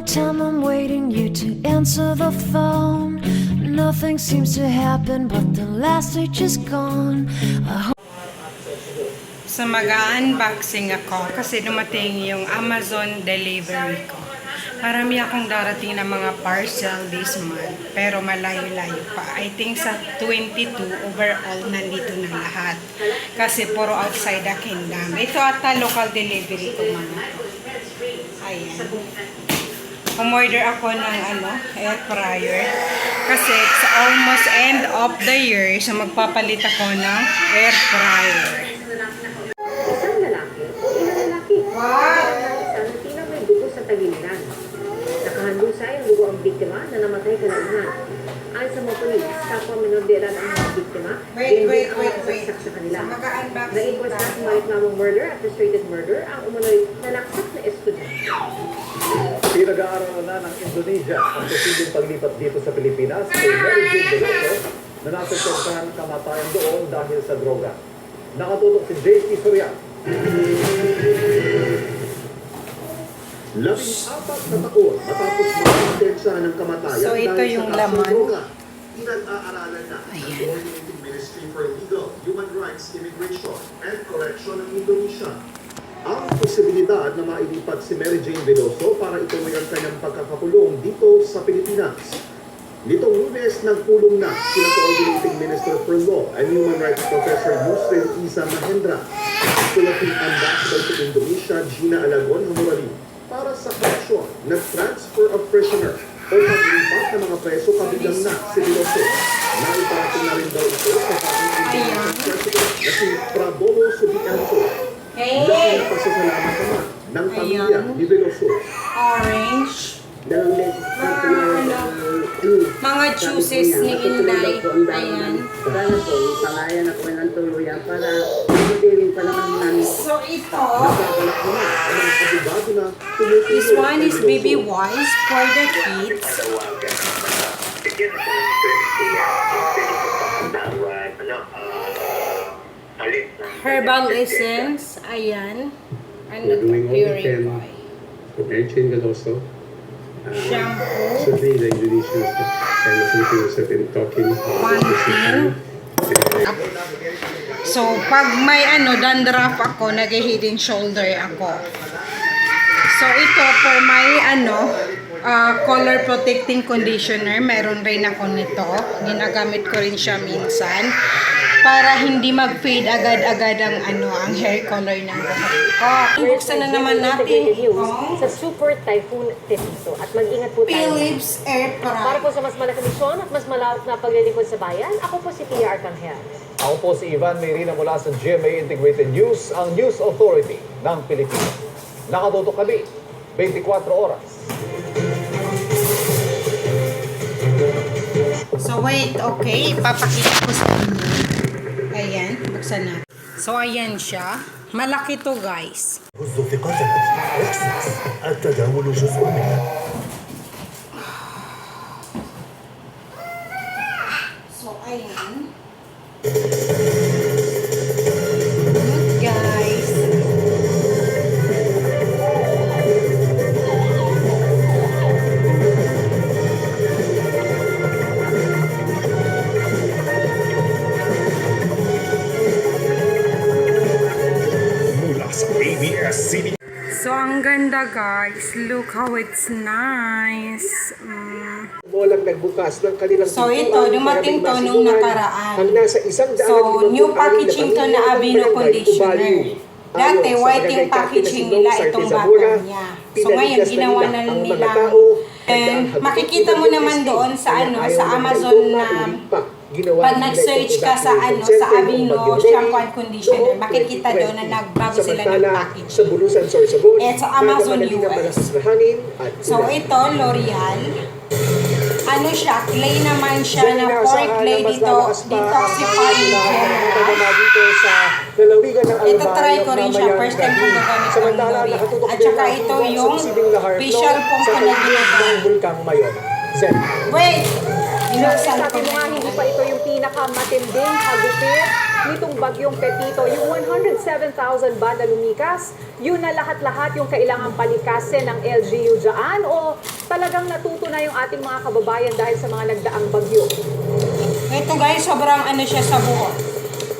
the time I'm waiting you to answer the phone. Nothing seems to happen, but the last stage is gone. So mag-unboxing ako kasi dumating yung Amazon delivery ko. Marami akong darating na mga parcel this month, pero malayo-layo pa. I think sa 22 overall nandito na lahat. Kasi puro outside the kingdom. Ito ata local delivery ko mga. Ayan. Umorder ako ng air fryer. Kasi it's almost end of the year, so magpapalit ako ng air fryer. Isang lalaki o ilang lalaki. Wow! Isang tila may dugo sa tagiliran. Nakahandusay ang dugo ang biktima na namatay kalaunan. Ayon sa mga polis, kapwa menor de edad ang mga biktima, Wait. nakasaksak sa kanila. So, mag-unboxing Na-inquest na kung maritlamong murder at frustrated murder ang umunoy nanaksak na estudyante. Pinag-aaralan na ng Indonesia ang posibleng paglipat dito sa Pilipinas kay Mary Jane Veloso na nasasaktan ng kamatayan doon dahil sa droga. Nakatutok si JP Soriano. 14 na taon matapos mag-sentensa ng kamatayan So, ito dahil yung sa kasong laman. droga. Pinag-aaralan na ng Coordinating Ministry for Legal, Human Rights, Immigration, and Correction ng Indonesia ang posibilidad na mailipat si Mary Jane Veloso para ituloy ang kanyang pagkakakulong dito sa Pilipinas. Nitong Lunes, nagpulong na sina Coordinating Minister for Law and Human Rights Professor Yusril Isa Mahendra, Philippine Ambassador to Indonesia Gina Alagon Hamurali, para sa aksyon ng transfer of prisoner o paglipat ng mga preso kabilang na si Veloso. Naiparating na rin daw ito sa bagong Indonesian President na si Prabowo Subianto. Dahil pasasalamat naman ng pamilya ni Veloso. Orange. Mga juices ni Inday. Ayan. Sana po, ipalayan ako ng tuluyan para magdiling pa naman namin. So ito, Nagkakalak naman ang mga abogado na tumutulong this one kay is Veloso. Baby Wise for the kids. Herbal essence. Ayan. Ano to? We're doing all we can Purify. for Mary Jane Veloso. Shampoo. Certainly the Indonesians and the Filipinos have been talking Pantin. So, pag may dandruff ako, nag-head and shoulder ako. So, ito for my color protecting conditioner. Meron rin ako nito. Ginagamit ko rin siya minsan. Para hindi mag-fade agad-agad ang hair color ng buhok ko. Buksan na naman natin itong Sa Super Typhoon Tepito. At mag-ingat po tayo. Philips Air Para Fryer. po sa mas malaking misyon at mas malawak na paglilingkod sa bayan, ako po si Tia Arcangel. Ako po si Ivan Mayrina mula sa GMA Integrated News, ang News Authority ng Pilipinas. Nakatutok kami 24 oras. So wait, okay, ipapakita ko sa inyo. Ayan, buksan natin. So ayan siya. Malaki to guys. هز ثقتك احسس التداول جزء منها So ayan. Guys. mula sa ABS-CBN. So ang ganda guys. Look how it's nice. Walang nagbukas ng kanilang So pintuan ito, dumating para to may nung masimulan nakaraan. ang nasa 156 So, new packaging to na pamilya ng Aveeno barangay conditioner. Tubalyo. Dati, Ayon sa white barangay yung packaging Captain nila, Sinong itong Sarti bottom Zamora, niya. So, ngayon, pinalikas ginawa na ang mga nila. tao And na makikita mo naman doon sa ayaw sa ng Amazon ito na uli pa. Ginawa pag nila nag-search itong ka sa evacuation sa center Aveeno ng Baguio shampoo Lake and conditioner, noong makikita doon na 2020. nagbago sila ng Samantala, packaging. sa Bulusan, Sorsogon, Eh, sa Amazon nagkamadali ng US. malakas na hangin at So, ulan. ito, L'Oreal. Ano siya? Clay naman siya na Inaasahan pork clay na mas dito. lalakas pa ang Detoxifying hangin gel. na dito sa lalawigan ng Ito Albay try ko rin siya. mamayang First time ko gabi. gagamit ng Samantala, L'Oreal. nakatutok At din saka ang ito tubig sa yung posibleng lahar facial flow foam sa ko na paligid ginagamit. ng Bulkang Mayon. Zen. Wait! Binuksan ko Sabi mo nga, na. hindi pa ito yung pinakamatinding hagupit nitong bagyong Pepito. Yung 107,000 ba na lumikas, yun na lahat-lahat yung kailangang palikasin ng LGU dyan o talagang natuto na yung ating mga kababayan dahil sa mga nagdaang bagyo. Ito guys, sobrang ano siya sa buhok.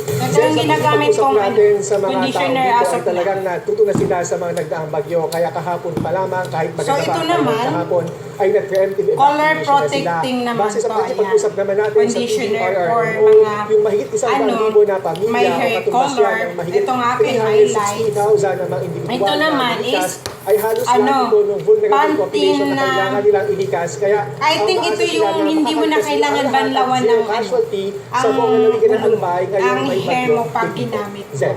Ito Sen, yung sa ginagamit pag-usap kong natin sa mga tao conditioner dito as ay of talagang now. natuto na sila sa mga nagdaang bagyo. Kaya kahapon pa lamang, kahit maganda ito pa ang naman, panahon kahapon, ay nag-preemptive color evacuation na sila. protecting naman Base sa to, pag-usap ayan. naman natin Conditioner sa for TVRRMO, mga, yung mahigit isang ano, libo na pamilya may o hair katumbas color. yan ng mahigit Itong aking highlights. 360,000 na mga individual Ito naman na likas, is, ay halos ano, lahat ito ng vulnerable population na Pantene na- kailangan nilang ilikas. Kaya I think ang ito maasa sila yung na hindi mo na makakalipas kailangan ang lahat ng banlawan zero ng ano, casualty sa ang buong nalagyan ng ulo, Albay ngayong ang may hair bagyo. mo pag ginamit ko. Zen.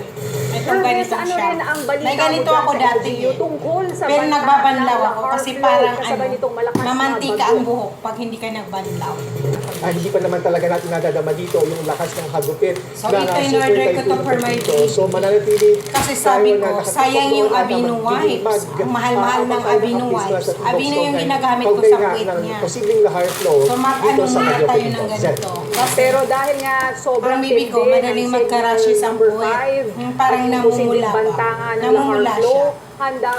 Itong ganito Ano siya. rin ang balita May ganito mo dyan ako sa dati LGU eh. tungkol sa Pero banta nagbabanlaw ng ako Lahar kasi Flow parang kasabay nitong malakas na mamantika bagyo. ang buhok pag hindi ka nagbanlaw. Hindi pa naman talaga natin nadadama dito yung lakas ng hagupit So, ito in order ko to for my baby. So mananatili Kasi sabi tayo na ko, sayang yung nakatutunan Aveeno na wipes. magdilimag. Ang mahal-mahal ng Habang tayo Aveeno nakapwesto wipes. sa Timbuktu Aveeno yung ay ginagamit ko kaugnay sa nga puwet ng niya. posibleng lahar flow So, mag-ano dito sa muna Baguio tayo Pilipinas. ng Zen. ganito. Kasi, Pero dahil nga sobrang ang baby ko, tindi madaling ng magka-rashes ang number puwet. 5, Parang at yung namumula posibleng pa. banta nga ng Namumula Lahar Flow, siya. handa